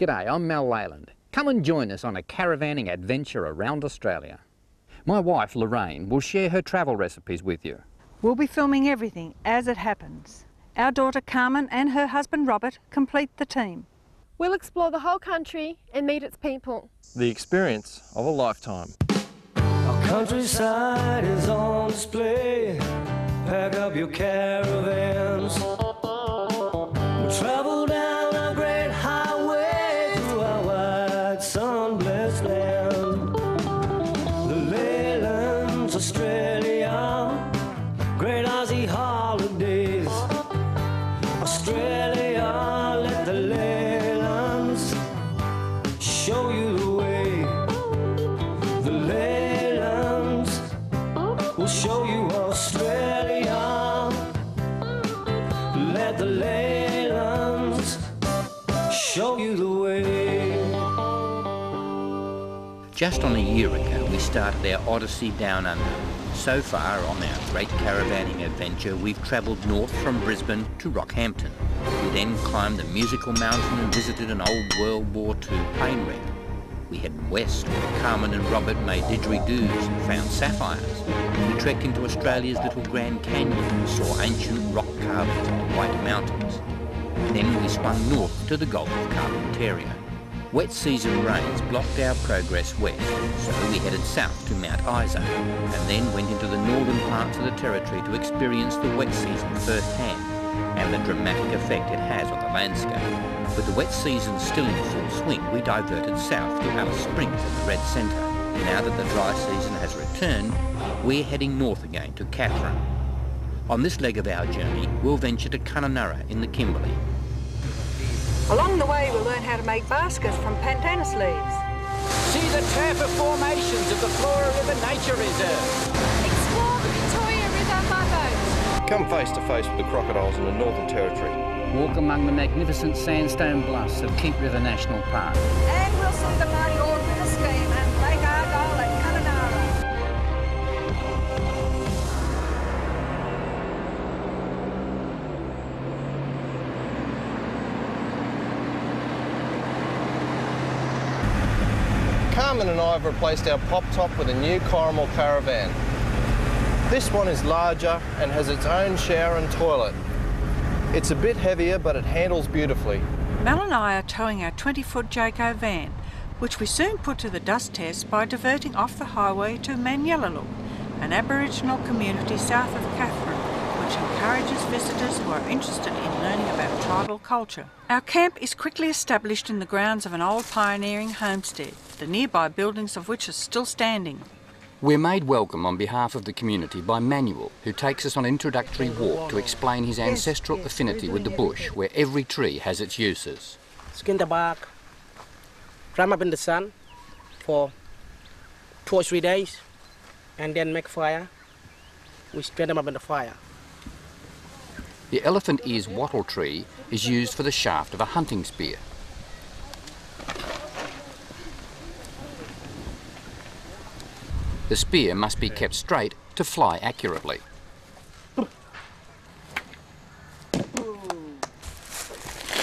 G'day, I'm Mel Leyland. Come and join us on a caravanning adventure around Australia. My wife, Laraine, will share her travel recipes with you. We'll be filming everything as it happens. Our daughter Carmen and her husband Robert complete the team. We'll explore the whole country and meet its people. The experience of a lifetime. Our countryside is on display. Pack up your caravans. We'll travel down a great highway through our wide sun-blessed land. The Leylands, Australia, great Aussie holidays. Australia, let the Leylands show you the way. The Leylands will show you Australia. Let the Leylands show you the way. Just on a year ago, we started our odyssey down under. So far on our great caravanning adventure, we've travelled north from Brisbane to Rockhampton. We then climbed the musical mountain and visited an old World War II plane wreck. We headed west where Carmen and Robert made didgeridoos and found sapphires. We trekked into Australia's little Grand Canyon and saw ancient rock carvings on the White Mountains. Then we swung north to the Gulf of Carpentaria. Wet season rains blocked our progress west, so we headed south to Mount Isa and then went into the northern parts of the territory to experience the wet season firsthand and the dramatic effect it has on the landscape. With the wet season still in full swing, we diverted south to Alice Springs at the Red Centre. Now that the dry season has returned, we're heading north again to Katherine. On this leg of our journey, we'll venture to Kununurra in the Kimberley. Along the way we'll learn how to make baskets from pandanus leaves. See the taper formations of the Flora River Nature Reserve. Explore the Victoria River by boat. Come face to face with the crocodiles in the Northern Territory. Walk among the magnificent sandstone bluffs of Ord River National Park. And we'll see the mighty Ord River Scheme and Lake Argyle at Kununurra. Carmen and I have replaced our pop top with a new caramel caravan. This one is larger and has its own shower and toilet. It's a bit heavier, but it handles beautifully. Mel and I are towing our 20-foot Jayco van, which we soon put to the dust test by diverting off the highway to Manyallalyk, an Aboriginal community south of Katherine, which encourages visitors who are interested in learning about tribal culture. Our camp is quickly established in the grounds of an old pioneering homestead, the nearby buildings of which are still standing. We're made welcome on behalf of the community by Manuel, who takes us on an introductory walk to explain his ancestral affinity with the bush, where every tree has its uses. Skin the bark, dry up in the sun for 2 or 3 days, and then make fire. We spread them up in the fire. The elephant ears wattle tree is used for the shaft of a hunting spear. The spear must be kept straight to fly accurately.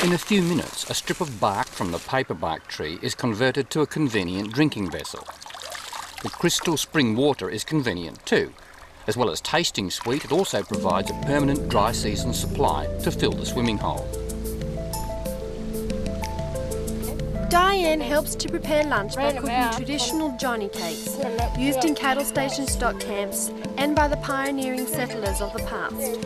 In a few minutes, a strip of bark from the paperbark tree is converted to a convenient drinking vessel. The crystal spring water is convenient too. As well as tasting sweet, it also provides a permanent dry season supply to fill the swimming hole. Diane helps to prepare lunch by cooking traditional Johnny cakes, used in cattle station stock camps and by the pioneering settlers of the past.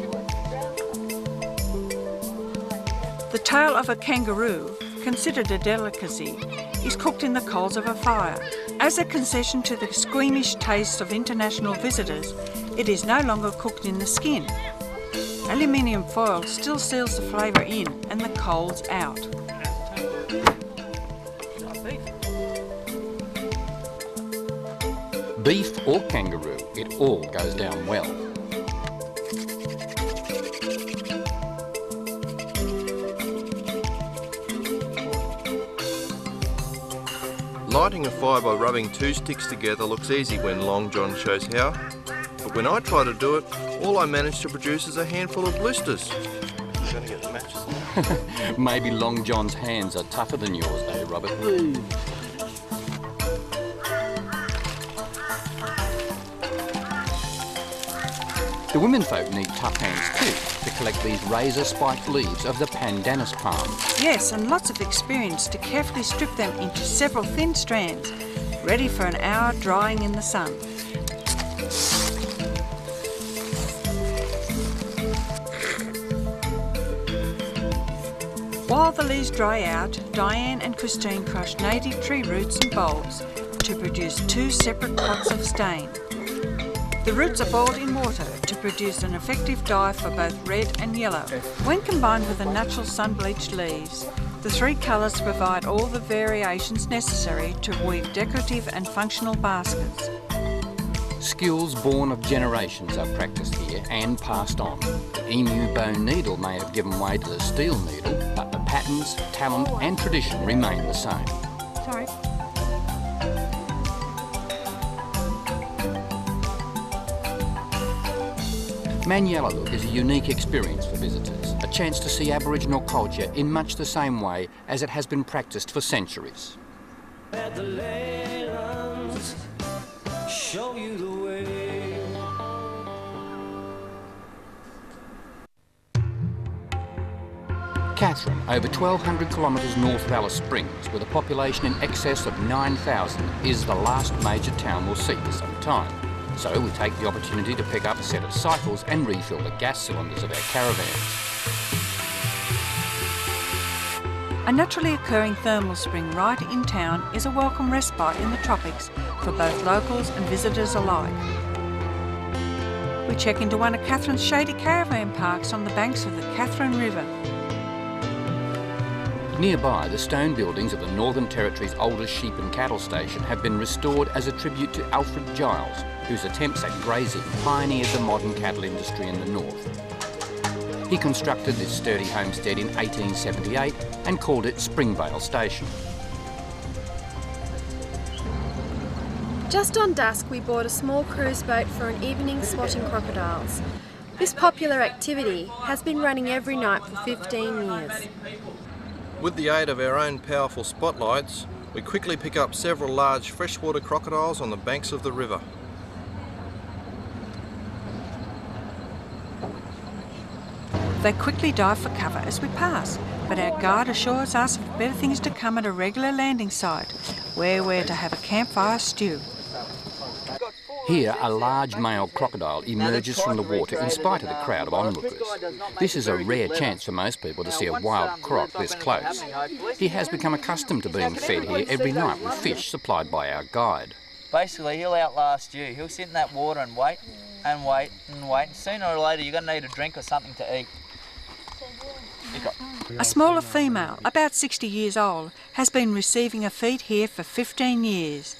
The tail of a kangaroo, considered a delicacy, is cooked in the coals of a fire. As a concession to the squeamish tastes of international visitors, it is no longer cooked in the skin. Aluminium foil still seals the flavour in and the coals out. Beef or kangaroo, it all goes down well. Lighting a fire by rubbing 2 sticks together looks easy when Long John shows how, but when I try to do it, all I manage to produce is a handful of blisters. I'm going to get the matches. Maybe Long John's hands are tougher than yours, eh, Robert? The womenfolk need tough hands too to collect these razor-spiked leaves of the pandanus palm. Yes, and lots of experience to carefully strip them into several thin strands, ready for an hour drying in the sun. While the leaves dry out, Diane and Christine crush native tree roots and bulbs to produce 2 separate pots of stain. The roots are boiled in water to produce an effective dye for both red and yellow. When combined with the natural sun-bleached leaves, the 3 colours provide all the variations necessary to weave decorative and functional baskets. Skills born of generations are practised here and passed on. The emu bone needle may have given way to the steel needle, but the patterns, talent and tradition remain the same. Sorry. Manyallalyk is a unique experience for visitors, a chance to see Aboriginal culture in much the same way as it has been practised for centuries. At the Leylands, show you the way. Katherine, over 1,200 kilometres north of Alice Springs, with a population in excess of 9,000, is the last major town we'll see for some time. So we take the opportunity to pick up a set of cycles and refill the gas cylinders of our caravans. A naturally occurring thermal spring right in town is a welcome respite in the tropics for both locals and visitors alike. We check into one of Katherine's shady caravan parks on the banks of the Carmen River. Nearby, the stone buildings of the Northern Territory's oldest sheep and cattle station have been restored as a tribute to Alfred Giles, whose attempts at grazing pioneered the modern cattle industry in the north. He constructed this sturdy homestead in 1878 and called it Springvale Station. Just on dusk, we board a small cruise boat for an evening spotting crocodiles. This popular activity has been running every night for 15 years. With the aid of our own powerful spotlights, we quickly pick up several large freshwater crocodiles on the banks of the river. They quickly dive for cover as we pass, but our guide assures us of better things to come at a regular landing site, where we're to have a campfire stew. Here, a large male crocodile emerges from the water in spite of the crowd of onlookers. This is a rare chance for most people to see a wild croc this close. He has become accustomed to being fed here every night with fish supplied by our guide. Basically, he'll outlast you. He'll sit in that water and wait and wait and wait. And sooner or later, you're going to need a drink or something to eat. A smaller female, about 60 years old, has been receiving a feed here for 15 years.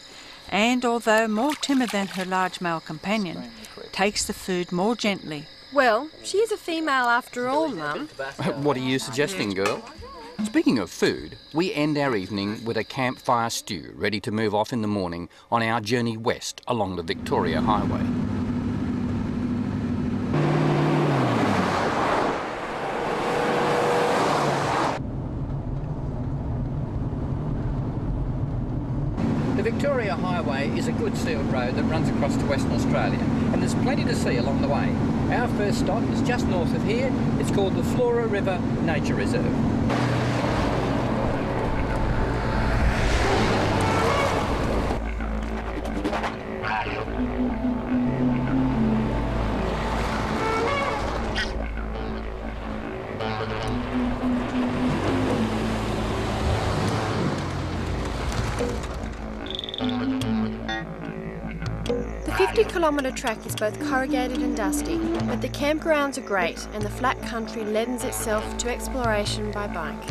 And although more timid than her large male companion, takes the food more gently. Well, she is a female after all, Mum. What are you suggesting, girl? Speaking of food, we end our evening with a campfire stew ready to move off in the morning on our journey west along the Victoria Highway. The Victoria Highway is a good sealed road that runs across to Western Australia, and there's plenty to see along the way. Our first stop is just north of here. It's called the Flora River Nature Reserve. The 50-kilometre track is both corrugated and dusty, but the campgrounds are great and the flat country lends itself to exploration by bike.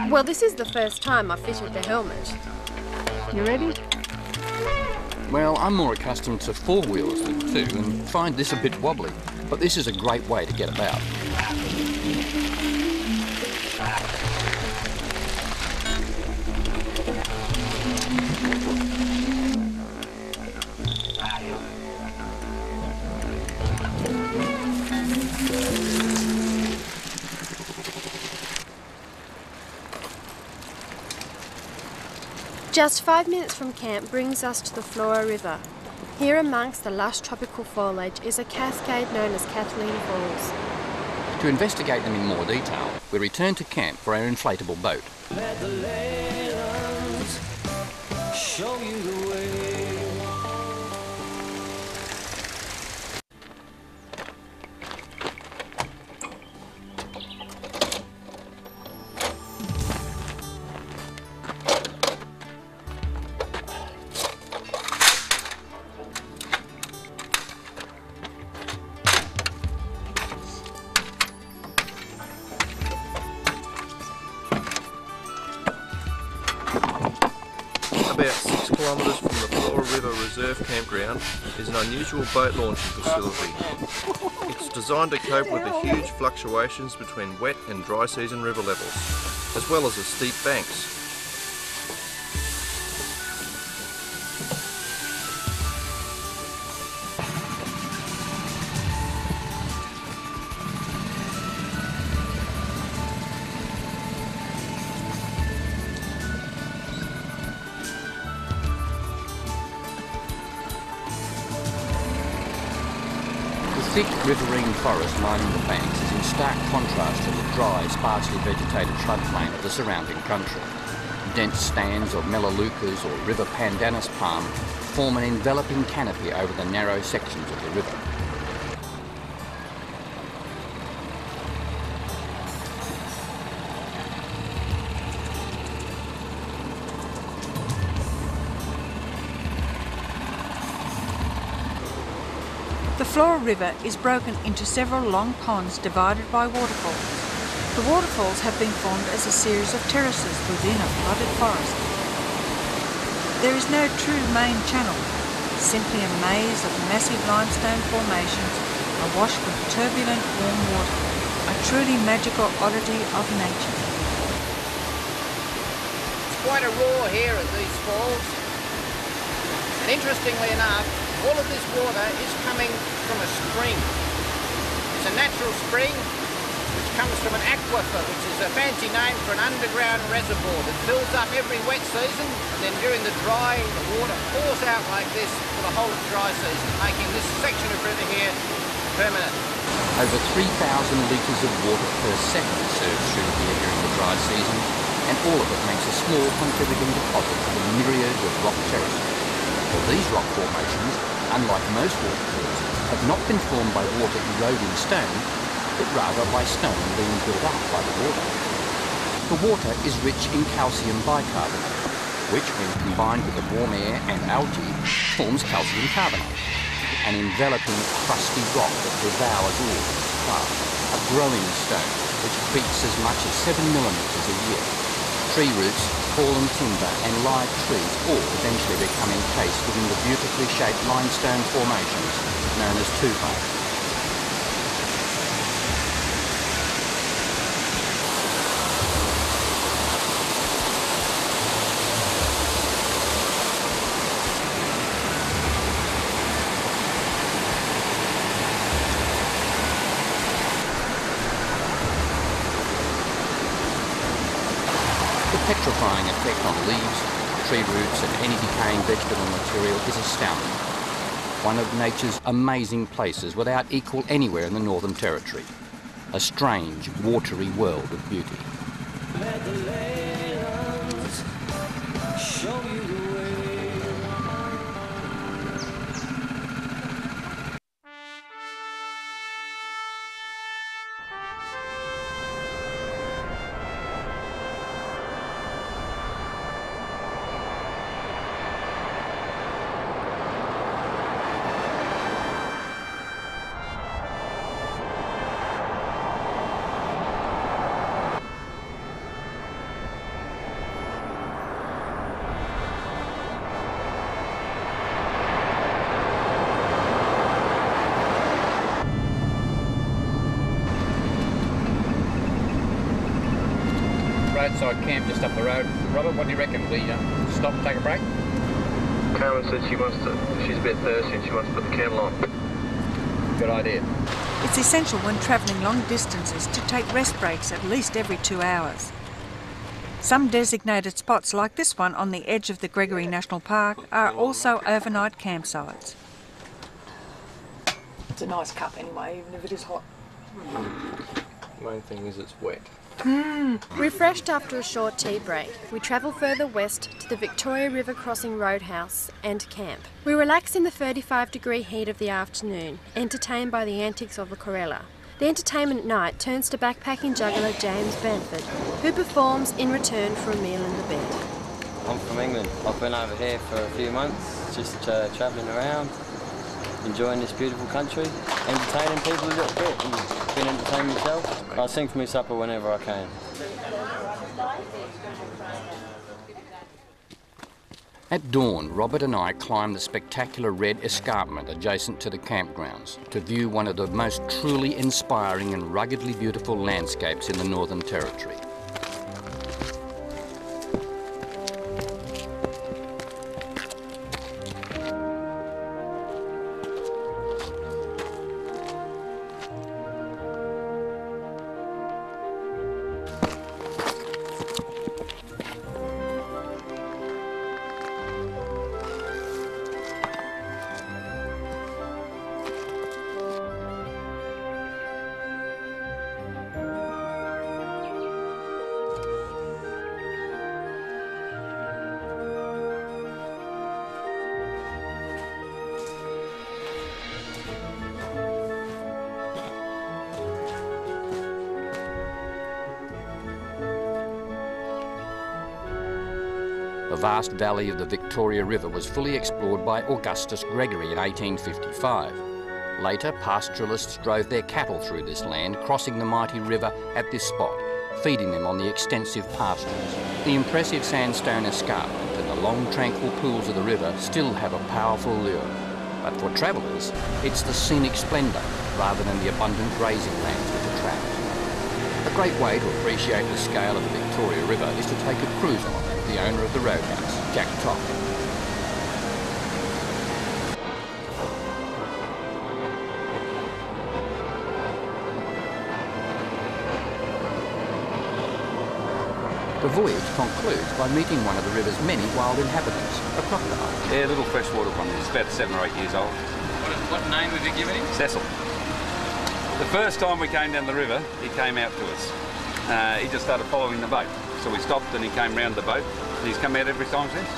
Well, this is the first time I've fitted the helmet. You ready? Well, I'm more accustomed to four-wheelers than two and find this a bit wobbly, but this is a great way to get about. Just 5 minutes from camp brings us to the Flora River. Here amongst the lush tropical foliage is a cascade known as Katherine Falls. To investigate them in more detail, we return to camp for our inflatable boat. Let the Leylands show you the way. About 6 kilometres from the Flora River Reserve Campground is an unusual boat launching facility. It's designed to cope with the huge fluctuations between wet and dry season river levels, as well as the steep banks. The thick riverine forest lining the banks is in stark contrast to the dry, sparsely vegetated floodplain of the surrounding country. Dense stands of Melaleucas or river pandanus palm form an enveloping canopy over the narrow sections of the river. The Flora River is broken into several long ponds divided by waterfalls. The waterfalls have been formed as a series of terraces within a flooded forest. There is no true main channel, simply a maze of massive limestone formations awash with turbulent warm water, a truly magical oddity of nature. It's quite a roar here at these falls, and interestingly enough, all of this water is coming from a spring. It's a natural spring which comes from an aquifer, which is a fancy name for an underground reservoir that fills up every wet season, and then during the dry, the water pours out like this for the whole of dry season, making this section of river here permanent. Over 3,000 litres of water per second surge through here during the dry season, and all of it makes a small contributing deposit to the myriad of rock terraces. Well, these rock formations, unlike most waterfalls, have not been formed by water eroding stone, but rather by stone being built up by the water. The water is rich in calcium bicarbonate, which, when combined with the warm air and algae, forms calcium carbonate, an enveloping, crusty rock that devours all in its path, a growing stone which beats as much as 7 millimetres a year. Tree roots, fallen timber and live trees all eventually become encased within the beautifully shaped limestone formations known as tufa. The petrifying effect on leaves, tree roots and any decaying vegetable material is astounding. One of nature's amazing places without equal anywhere in the Northern Territory. A strange, watery world of beauty. Let the Leylands show you the way. Roadside camp just up the road. Robert, what do you reckon? We stop and take a break? Carmen said she's a bit thirsty and she wants to put the kettle on. Good idea. It's essential when travelling long distances to take rest breaks at least every 2 hours. Some designated spots like this one on the edge of the GREGORY National Park are also overnight campsites. It's a nice cup anyway, even if it is hot. The main thing is it's wet. Refreshed after a short tea break, we travel further west to the Victoria River Crossing Roadhouse and camp. We relax in the 35-degree heat of the afternoon, entertained by the antics of the Corella. The entertainment night turns to backpacking juggler James Benford, who performs in return for a meal in the bed. I'm from England. I've been over here for a few months, just travelling around, enjoying this beautiful country, entertaining people a little bit and being entertained myself. I sing for my supper whenever I can. At dawn, Robert and I climbed the spectacular red escarpment adjacent to the campgrounds to view one of the most truly inspiring and ruggedly beautiful landscapes in the Northern Territory. The vast valley of the Victoria River was fully explored by Augustus Gregory in 1855. Later, pastoralists drove their cattle through this land, crossing the mighty river at this spot, feeding them on the extensive pastures. The impressive sandstone escarpment and the long tranquil pools of the river still have a powerful lure. But for travellers, it's the scenic splendour rather than the abundant grazing lands which attract. A great way to appreciate the scale of the Victoria River is to take a cruise on it. The owner of the roadhouse, Jack Top. The voyage concludes by meeting one of the river's many wild inhabitants, a crocodile. Yeah, a little freshwater one. It's about 7 or 8 years old. What name have you given him? Cecil. The first time we came down the river, he came out to us. He just started following the boat. So we stopped and he came round the boat, and he's come out every time since.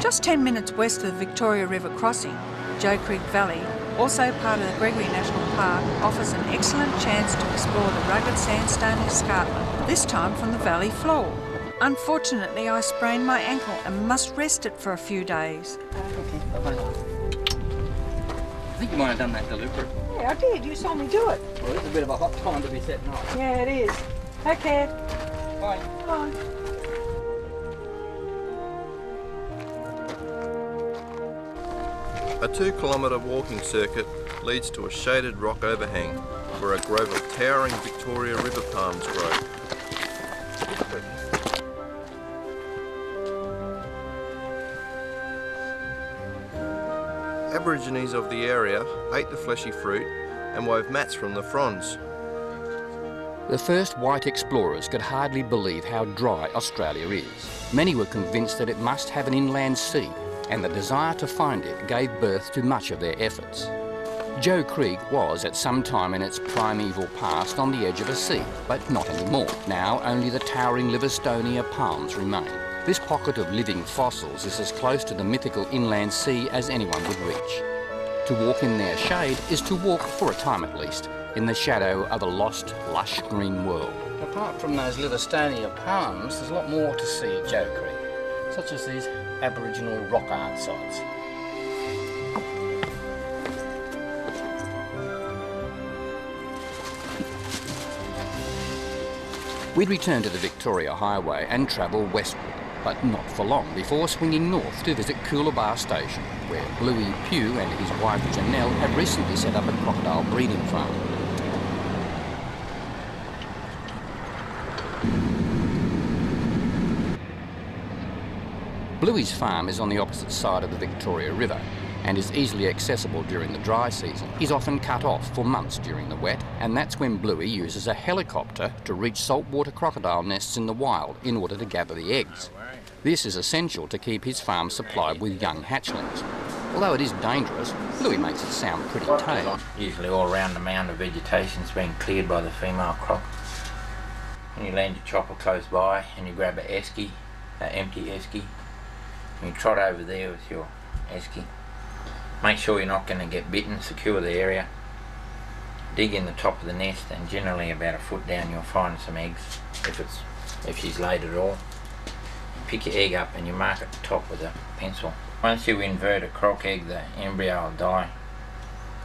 Just 10 minutes west of the Victoria River crossing, Joe Creek Valley, also part of the GREGORY National Park, offers an excellent chance to explore the rugged sandstone escarpment, this time from the valley floor. Unfortunately, I sprained my ankle and must rest it for a few days. I think you might have done that deliberately. Yeah, I did. You saw me do it. Well, it's a bit of a hot time to be setting up. Yeah, it is. Okay. Bye. Bye. A 2-kilometre walking circuit leads to a shaded rock overhang where a grove of towering Victoria River palms grow. Aborigines of the area ate the fleshy fruit and wove mats from the fronds. The first white explorers could hardly believe how dry Australia is. Many were convinced that it must have an inland sea, and the desire to find it gave birth to much of their efforts. Joe Creek was at some time in its primeval past on the edge of a sea, but not anymore. Now only the towering Liverstonia palms remain. This pocket of living fossils is as close to the mythical inland sea as anyone would reach. To walk in their shade is to walk, for a time at least, in the shadow of a lost, lush green world. Apart from those Liverstonia palms, there's a lot more to see at Joe Creek, such as these Aboriginal rock art sites. We'd return to the Victoria Highway and travel westward. but not for long before swinging north to visit Coolabah Station, where Bluey Pugh and his wife Janelle have recently set up a crocodile breeding farm. Bluey's farm is on the opposite side of the Victoria River and is easily accessible during the dry season. He's often cut off for months during the wet, and that's when Bluey uses a helicopter to reach saltwater crocodile nests in the wild in order to gather the eggs. This is essential to keep his farm supplied with young hatchlings. Although it is dangerous, Bluey makes it sound pretty tame. Usually all around the mound of vegetation's being cleared by the female croc. And you land your chopper close by and you grab an esky, an empty esky, and you trot over there with your esky. Make sure you're not going to get bitten, secure the area. Dig in the top of the nest, and generally about a foot down you'll find some eggs, if she's laid at all. Pick your egg up and you mark at the top with a pencil. Once you invert a croc egg, the embryo will die.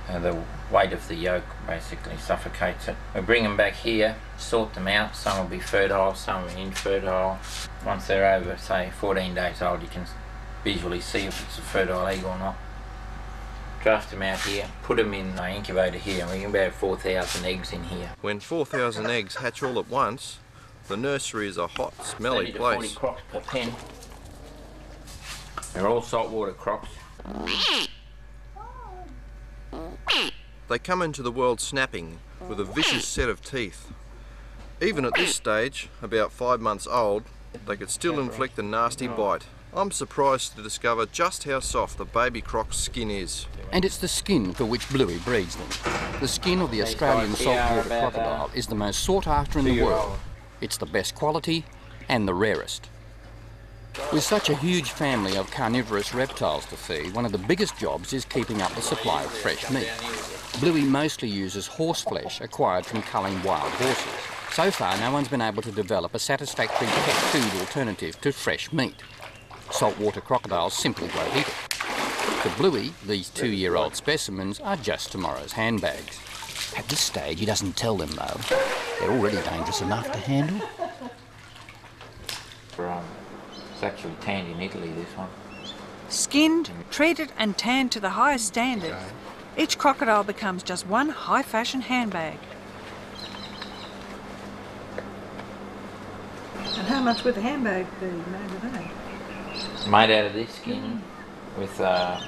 The weight of the yolk basically suffocates it. We bring them back here, sort them out. Some will be fertile, some will be infertile. Once they're over, say 14 days old, you can visually see if it's a fertile egg or not. Draft them out here, put them in the incubator here, and we can about 4,000 eggs in here. When 4,000 eggs hatch all at once, the nursery is a hot, smelly 30 to place. 40 crocs per pen. They're all saltwater crocs. They come into the world snapping with a vicious set of teeth. Even at this stage, about 5 months old, they could still inflict a nasty bite. I'm surprised to discover just how soft the baby croc's skin is. And it's the skin for which Bluey breeds them. The skin of the Australian saltwater crocodile is the most sought after in the world. It's the best quality and the rarest. With such a huge family of carnivorous reptiles to feed, one of the biggest jobs is keeping up the supply of fresh meat. Bluey mostly uses horse flesh acquired from culling wild horses. So far, no one's been able to develop a satisfactory pet food alternative to fresh meat. Saltwater crocodiles simply won't eat it. To Bluey, these 2-year-old specimens are just tomorrow's handbags. At this stage, he doesn't tell them, though. They're already dangerous enough to handle. It's actually tanned in Italy, this one. Skinned, treated and tanned to the highest standard, each crocodile becomes just one high-fashion handbag. And how much would the handbag be made of that? Made out of this skin with the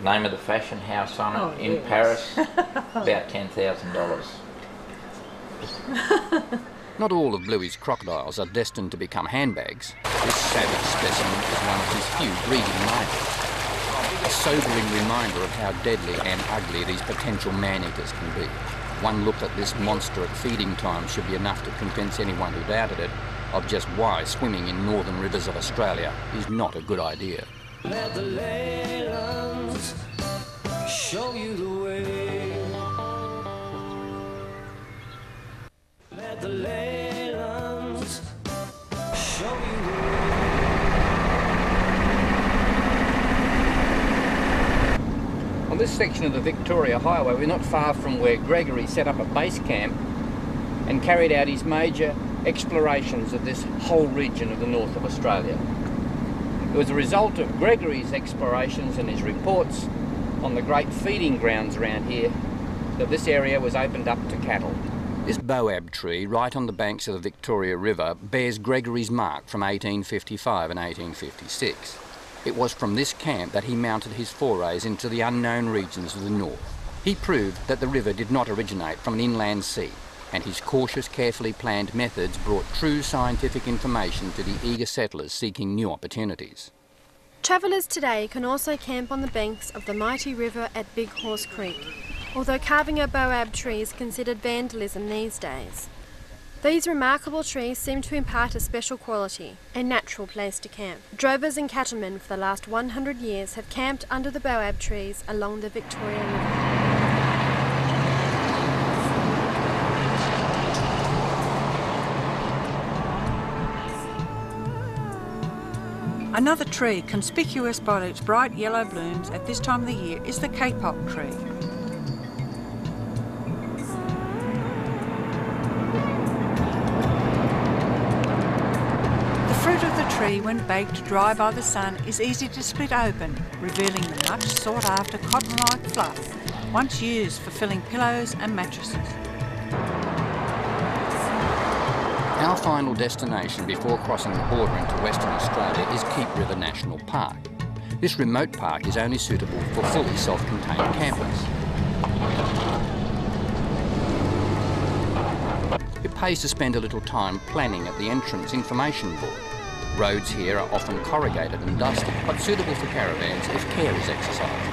name of the fashion house on it in Paris, about $10,000. Not all of Bluey's crocodiles are destined to become handbags. This savage specimen is one of his few breeding rivals. A sobering reminder of how deadly and ugly these potential man-eaters can be. One look at this monster at feeding time should be enough to convince anyone who doubted it of just why swimming in northern rivers of Australia is not a good idea. Let the Leylands show you the way. Let the Leylands show you the way. On this section of the Victoria Highway, we're not far from where Gregory set up a base camp and carried out his major explorations of this whole region of the north of Australia. It was a result of Gregory's explorations and his reports on the great feeding grounds around here that this area was opened up to cattle. This boab tree right on the banks of the Victoria River bears Gregory's mark from 1855 and 1856. It was from this camp that he mounted his forays into the unknown regions of the north. He proved that the river did not originate from an inland sea, and his cautious, carefully planned methods brought true scientific information to the eager settlers seeking new opportunities. Travellers today can also camp on the banks of the mighty river at Big Horse Creek, although carving a boab tree is considered vandalism these days. These remarkable trees seem to impart a special quality, a natural place to camp. Drovers and cattlemen for the last 100 years have camped under the boab trees along the Victoria River. Another tree conspicuous by its bright yellow blooms at this time of the year is the kapok tree. The fruit of the tree tree, when baked dry by the sun, is easy to split open, revealing the much sought after cotton-like fluff, once used for filling pillows and mattresses. Our final destination before crossing the border into Western Australia is Keep River National Park. This remote park is only suitable for fully self-contained campers. It pays to spend a little time planning at the entrance information board. Roads here are often corrugated and dusty, but suitable for caravans if care is exercised.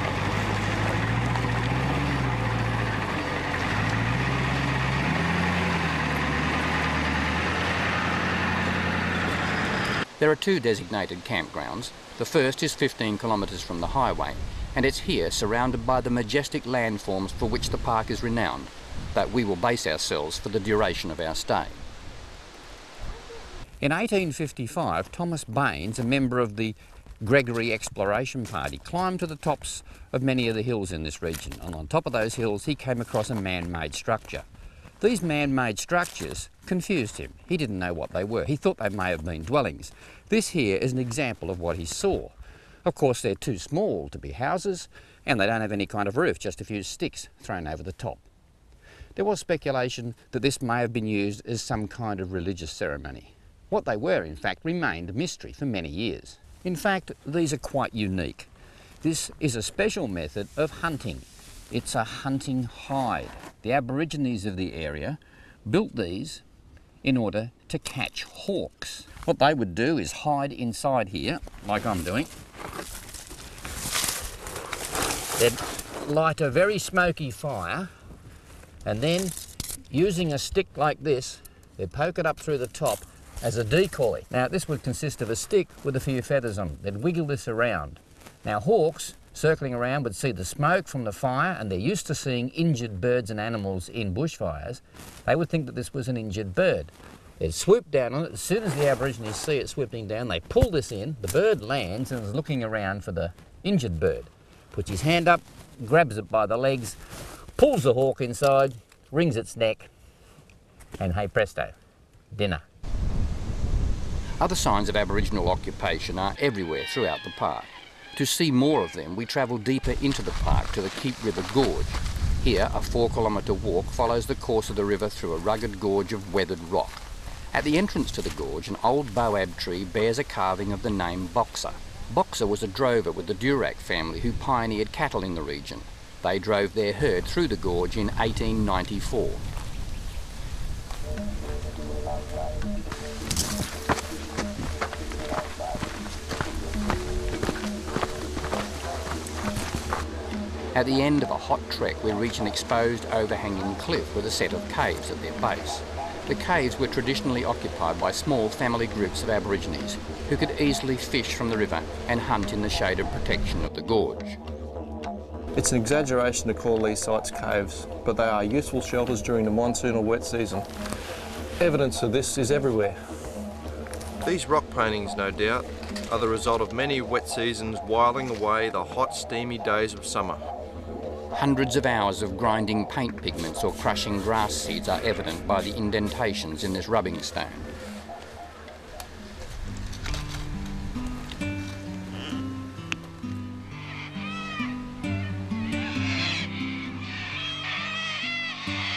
There are two designated campgrounds. The first is 15 kilometres from the highway, and it's here, surrounded by the majestic landforms for which the park is renowned, that we will base ourselves for the duration of our stay. In 1855, Thomas Baines, a member of the GREGORY exploration party, climbed to the tops of many of the hills in this region, and on top of those hills he came across a man-made structure. These man-made structures confused him. He didn't know what they were. He thought they may have been dwellings. This here is an example of what he saw. Of course, they're too small to be houses, and they don't have any kind of roof, just a few sticks thrown over the top. There was speculation that this may have been used as some kind of religious ceremony. What they were, in fact, remained a mystery for many years. In fact, these are quite unique. This is a special method of hunting. It's a hunting hide. The Aborigines of the area built these in order to catch hawks. What they would do is hide inside here, like I'm doing. They'd light a very smoky fire, and then, using a stick like this, they'd poke it up through the top as a decoy. Now, this would consist of a stick with a few feathers on it. They'd wiggle this around. Now, hawks circling around would see the smoke from the fire, and they're used to seeing injured birds and animals in bushfires. They would think that this was an injured bird. They'd swoop down on it. As soon as the Aborigines see it swooping down, they pull this in. The bird lands and is looking around for the injured bird. Puts his hand up, grabs it by the legs, pulls the hawk inside, wrings its neck, and hey presto, dinner. Other signs of Aboriginal occupation are everywhere throughout the park. To see more of them, we travel deeper into the park to the Keep River Gorge. Here, a 4-kilometre walk follows the course of the river through a rugged gorge of weathered rock. At the entrance to the gorge, an old boab tree bears a carving of the name Boxer. Boxer was a drover with the Durack family who pioneered cattle in the region. They drove their herd through the gorge in 1894. At the end of a hot trek, we reach an exposed overhanging cliff with a set of caves at their base. The caves were traditionally occupied by small family groups of Aborigines who could easily fish from the river and hunt in the shaded protection of the gorge. It's an exaggeration to call these sites caves, but they are useful shelters during the monsoon or wet season. Evidence of this is everywhere. These rock paintings, no doubt, are the result of many wet seasons whiling away the hot, steamy days of summer. Hundreds of hours of grinding paint pigments or crushing grass seeds are evident by the indentations in this rubbing stone.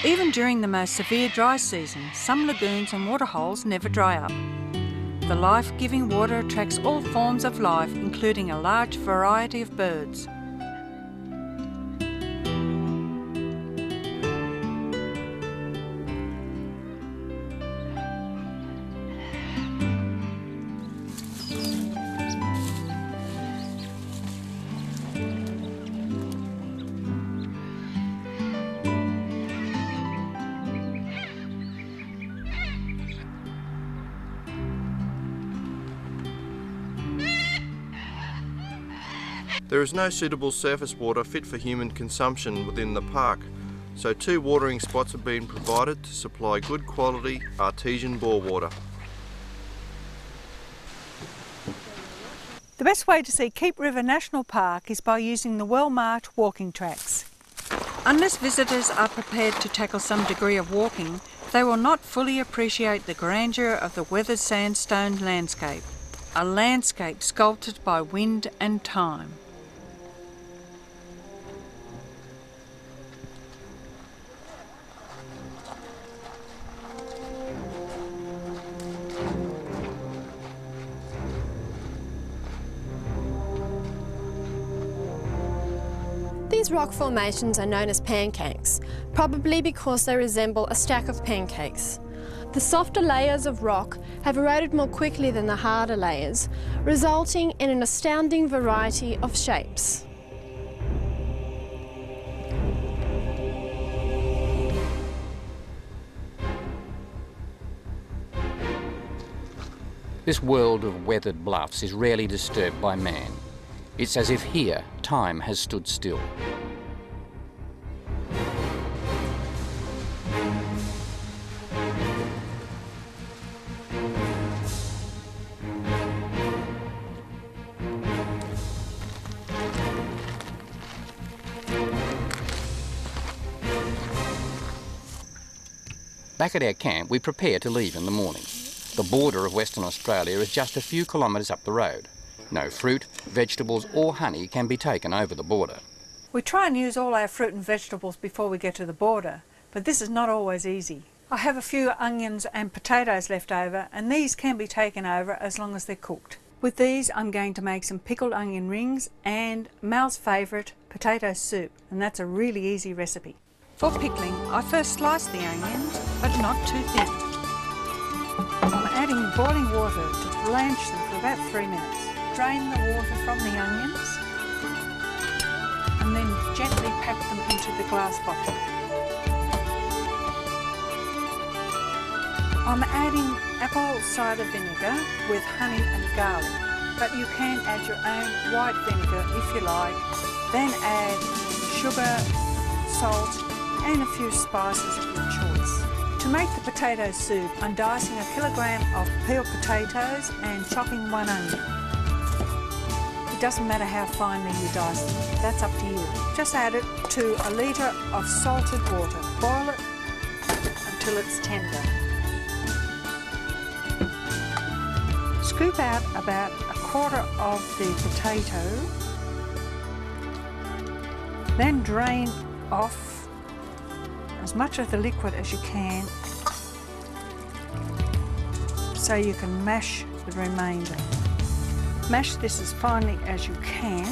Even during the most severe dry season, some lagoons and waterholes never dry up. The life-giving water attracts all forms of life, including a large variety of birds. There is no suitable surface water fit for human consumption within the park, so 2 watering spots have been provided to supply good quality artesian bore water. The best way to see Keep River National Park is by using the well-marked walking tracks. Unless visitors are prepared to tackle some degree of walking, they will not fully appreciate the grandeur of the weathered sandstone landscape. a landscape sculpted by wind and time. These rock formations are known as pancakes, probably because they resemble a stack of pancakes. The softer layers of rock have eroded more quickly than the harder layers, resulting in an astounding variety of shapes. This world of weathered bluffs is rarely disturbed by man. It's as if here, time has stood still. Back at our camp, we prepare to leave in the morning. The border of Western Australia is just a few kilometres up the road. No fruit, vegetables or honey can be taken over the border. We try and use all our fruit and vegetables before we get to the border, but this is not always easy. I have a few onions and potatoes left over, and these can be taken over as long as they're cooked. With these, I'm going to make some pickled onion rings and Mal's favourite, potato soup, and that's a really easy recipe. For pickling, I first slice the onions, but not too thin. I'm adding boiling water to blanch them for about 3 minutes. Drain the water from the onions and then gently pack them into the glass bottle. I'm adding apple cider vinegar with honey and garlic, but you can add your own white vinegar if you like. Then add sugar, salt and a few spices of your choice. To make the potato soup, I'm dicing a kilogram of peeled potatoes and chopping 1 onion. It doesn't matter how finely you dice them, that's up to you. Just add it to a litre of salted water. Boil it until it's tender. Scoop out about 1/4 of the potato, then drain off as much of the liquid as you can so you can mash the remainder. Mash this as finely as you can.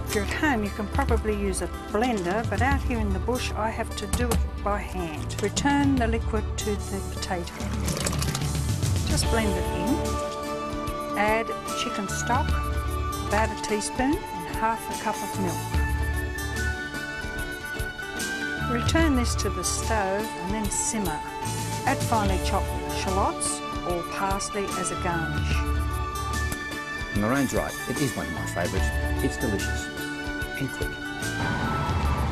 If you're at home, you can probably use a blender, but out here in the bush I have to do it by hand. Return the liquid to the potato. Just blend it in. Add chicken stock, about a teaspoon, and 1/2 cup of milk. Return this to the stove and then simmer. Add finely chopped shallots or parsley as a garnish. And Lorraine's right, it is one of my favourites. It's delicious and quick.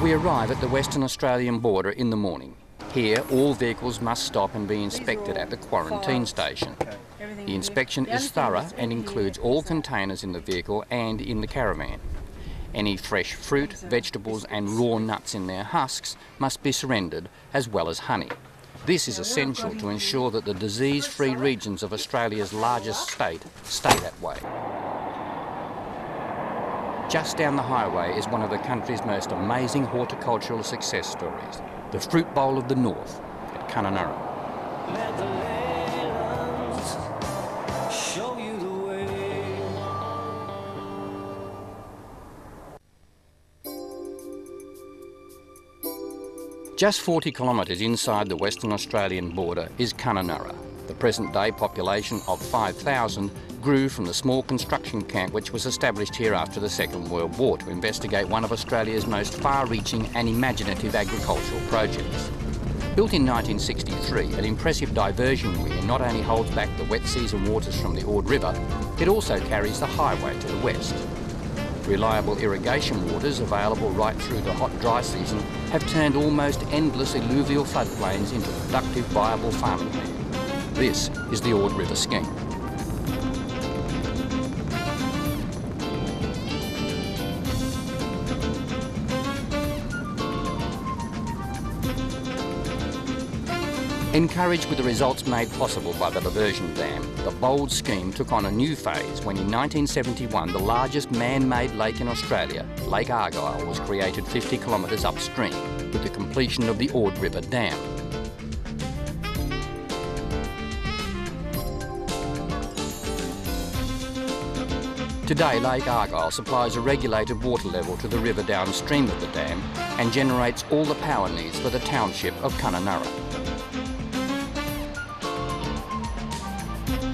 We arrive at the Western Australian border in the morning. Here, all vehicles must stop and be inspected at the quarantine station. The inspection is thorough and includes all containers in the vehicle and in the caravan. Any fresh fruit, vegetables and raw nuts in their husks must be surrendered, as well as honey. This is essential to ensure that the disease-free regions of Australia's largest state stay that way. Just down the highway is one of the country's most amazing horticultural success stories, the Fruit Bowl of the North at Kununurra. Let the Leylands show you the way. Just 40 kilometres inside the Western Australian border is Kununurra. The present-day population of 5,000 grew from the small construction camp which was established here after the Second World War to investigate one of Australia's most far-reaching and imaginative agricultural projects. Built in 1963, an impressive diversion weir not only holds back the wet season waters from the Ord River, it also carries the highway to the west. Reliable irrigation waters, available right through the hot dry season, have turned almost endless alluvial floodplains into productive, viable farming land. This is the Ord River Scheme. Encouraged with the results made possible by the diversion dam, the bold scheme took on a new phase when in 1971 the largest man-made lake in Australia, Lake Argyle, was created 50 kilometres upstream with the completion of the Ord River Dam. Today, Lake Argyle supplies a regulated water level to the river downstream of the dam and generates all the power needs for the township of Kununurra.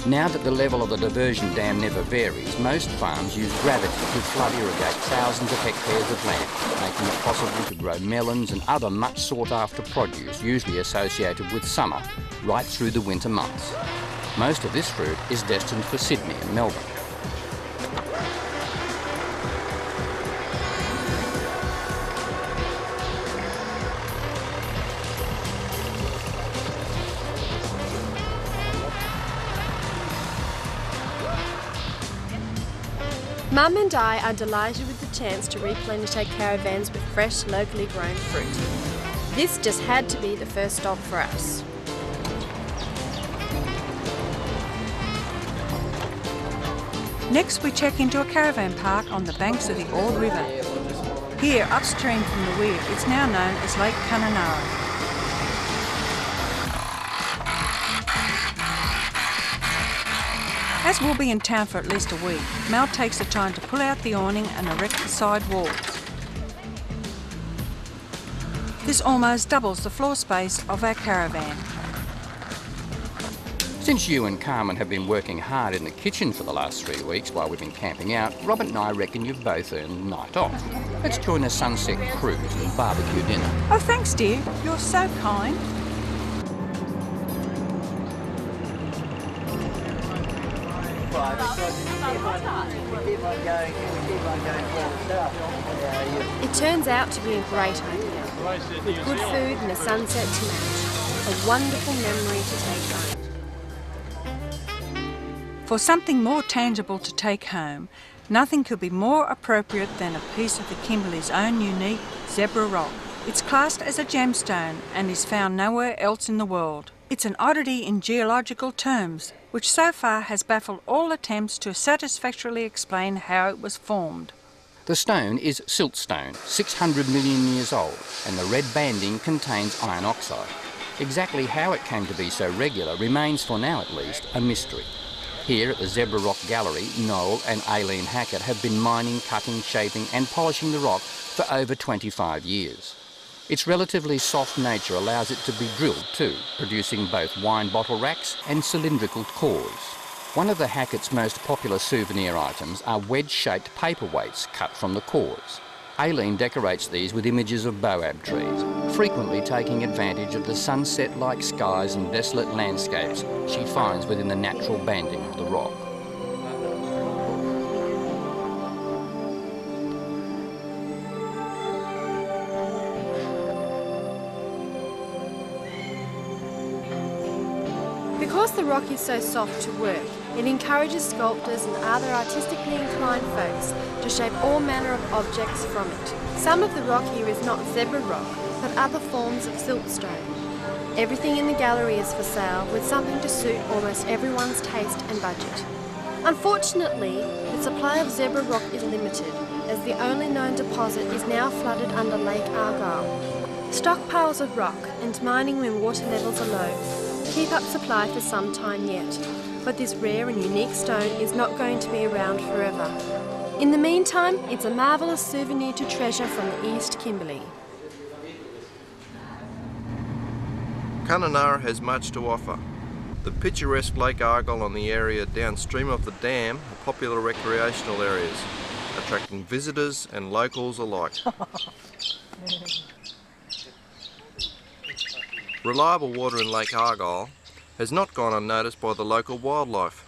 Now that the level of the diversion dam never varies, most farms use gravity to flood irrigate thousands of hectares of land, making it possible to grow melons and other much sought-after produce usually associated with summer, right through the winter months. Most of this fruit is destined for Sydney and Melbourne. Mum and I are delighted with the chance to replenish our caravans with fresh, locally grown fruit. This just had to be the first stop for us. Next we check into a caravan park on the banks of the Ord River. Here, upstream from the weir, it's now known as Lake Kununurra. As we'll be in town for at least a week, Mel takes the time to pull out the awning and erect the side walls. This almost doubles the floor space of our caravan. Since you and Carmen have been working hard in the kitchen for the last 3 weeks while we've been camping out, Robert and I reckon you've both earned a night off. Let's join a sunset cruise and barbecue dinner. Oh, thanks, dear. You're so kind. It turns out to be a great idea, with good food and a sunset to match. A wonderful memory to take home. For something more tangible to take home, nothing could be more appropriate than a piece of the Kimberley's own unique zebra rock. It's classed as a gemstone and is found nowhere else in the world. It's an oddity in geological terms, which so far has baffled all attempts to satisfactorily explain how it was formed. The stone is siltstone, 600 million years old, and the red banding contains iron oxide. Exactly how it came to be so regular remains, for now at least, a mystery. Here at the Zebra Rock Gallery, Noel and Aileen Hackett have been mining, cutting, shaping and polishing the rock for over 25 years. Its relatively soft nature allows it to be drilled too, producing both wine bottle racks and cylindrical cores. One of the Hackett's most popular souvenir items are wedge-shaped paperweights cut from the cores. Aileen decorates these with images of baobab trees, frequently taking advantage of the sunset-like skies and desolate landscapes she finds within the natural banding of the rock. Because the rock is so soft to work, it encourages sculptors and other artistically inclined folks to shape all manner of objects from it. Some of the rock here is not zebra rock, but other forms of siltstone. Everything in the gallery is for sale, with something to suit almost everyone's taste and budget. Unfortunately, the supply of zebra rock is limited, as the only known deposit is now flooded under Lake Argyle. Stockpiles of rock and mining when water levels are low keep up supply for some time yet, but this rare and unique stone is not going to be around forever. In the meantime, it's a marvellous souvenir to treasure from the East Kimberley. Kununurra has much to offer. The picturesque Lake Argyle and the area downstream of the dam are popular recreational areas, attracting visitors and locals alike. Reliable water in Lake Argyle has not gone unnoticed by the local wildlife.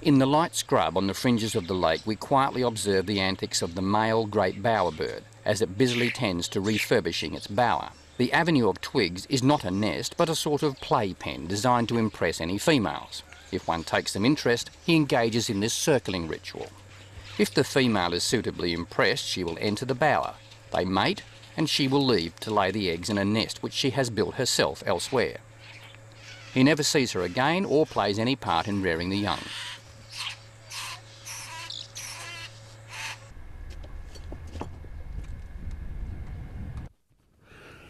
In the light scrub on the fringes of the lake, we quietly observe the antics of the male great bowerbird as it busily tends to refurbishing its bower. The avenue of twigs is not a nest, but a sort of playpen designed to impress any females. If one takes some interest, he engages in this circling ritual. If the female is suitably impressed, she will enter the bower. They mate, and she will leave to lay the eggs in a nest which she has built herself elsewhere. He never sees her again or plays any part in rearing the young.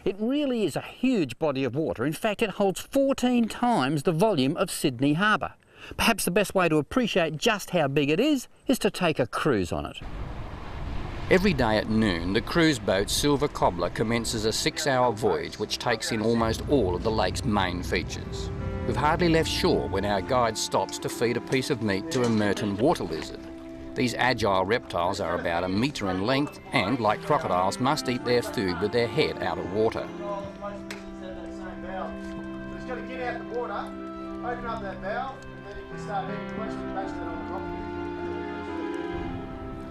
It really is a huge body of water. In fact, it holds 14 times the volume of Sydney Harbour. Perhaps the best way to appreciate just how big it is to take a cruise on it. Every day at noon, the cruise boat Silver Cobbler commences a 6-hour voyage which takes in almost all of the lake's main features. We've hardly left shore when our guide stops to feed a piece of meat to a Merton water lizard. These agile reptiles are about 1 metre in length and, like crocodiles, must eat their food with their head out of water. Just got to get out the water, open up that valve, and then you can start heading to west and bash that on the rock.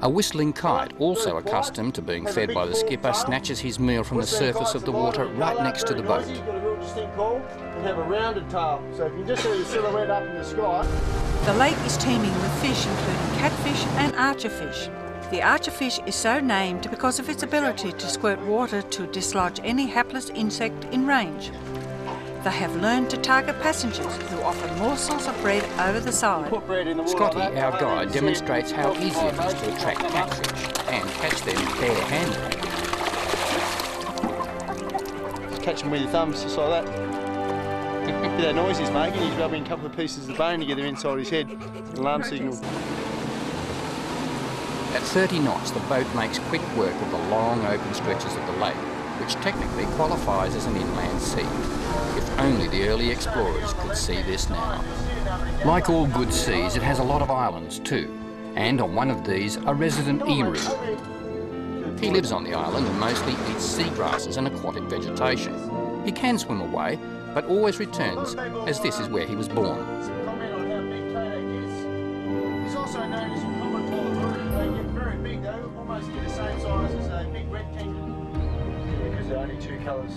A whistling kite, also accustomed to being fed by the skipper, snatches his meal from the surface of the water right next to the boat. You've got a real distinct call and have a rounded tail, so if you can just see the silhouette up in the sky. The lake is teeming with fish, including catfish and archerfish. The archerfish is so named because of its ability to squirt water to dislodge any hapless insect in range. They have learned to target passengers who offer morsels of bread over the side. Scotty, our guide, demonstrates how easy it is to attract catfish and catch them bare-handed. Just catch them with your thumbs, just like that. Hear that noise he's making, he's rubbing a couple of pieces of bone together inside his head. Alarm signal. At 30 knots, the boat makes quick work of the long open stretches of the lake, which technically qualifies as an inland sea. If only the early explorers could see this now. Like all good seas, it has a lot of islands too, and on one of these, a resident emu. He lives on the island and mostly eats seagrasses and aquatic vegetation. He can swim away, but always returns, as this is where he was born. Comment on how big Kodak is. He's also known as a common kangaroo. They get very big though, almost get the same size as a big red kangaroo, because they're only 2 colours.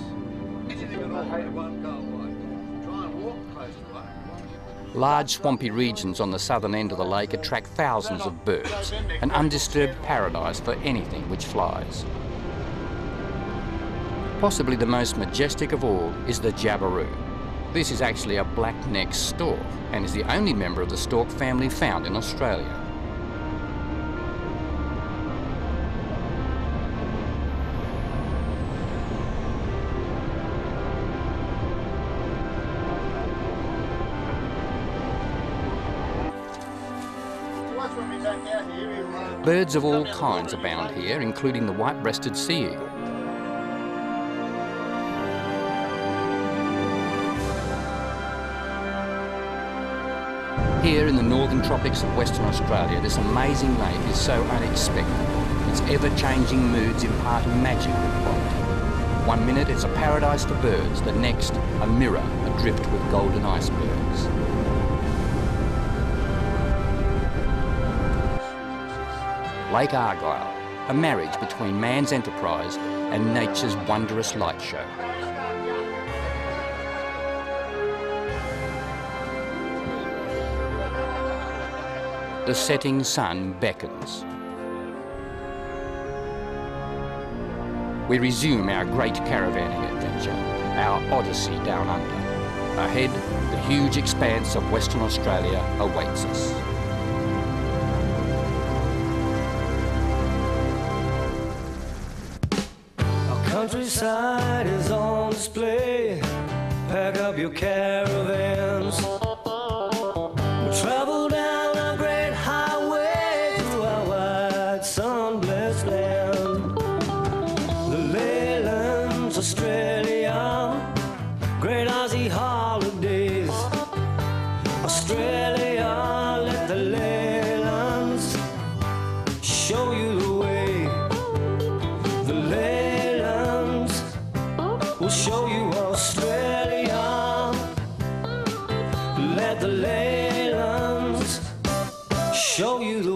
Large swampy regions on the southern end of the lake attract thousands of birds, an undisturbed paradise for anything which flies. Possibly the most majestic of all is the jabiru. This is actually a black-necked stork and is the only member of the stork family found in Australia. Birds of all kinds abound here, including the white-breasted sea eagle. Here in the northern tropics of Western Australia, this amazing lake is so unexpected. Its ever-changing moods impart a magical quality. One minute it's a paradise for birds, the next a mirror adrift with golden icebergs. Lake Argyle, a marriage between man's enterprise and nature's wondrous light show. The setting sun beckons. We resume our great caravanning adventure, our odyssey down under. Ahead, the huge expanse of Western Australia awaits us. Countryside is on display. Pack up your caravans. We'll travel down a great highway through our wide sun-blessed land. The Leylands, Australia, great Aussie holidays. Australia, let the Leylands show you the way. We'll show you Australia. Let the Leylands show you the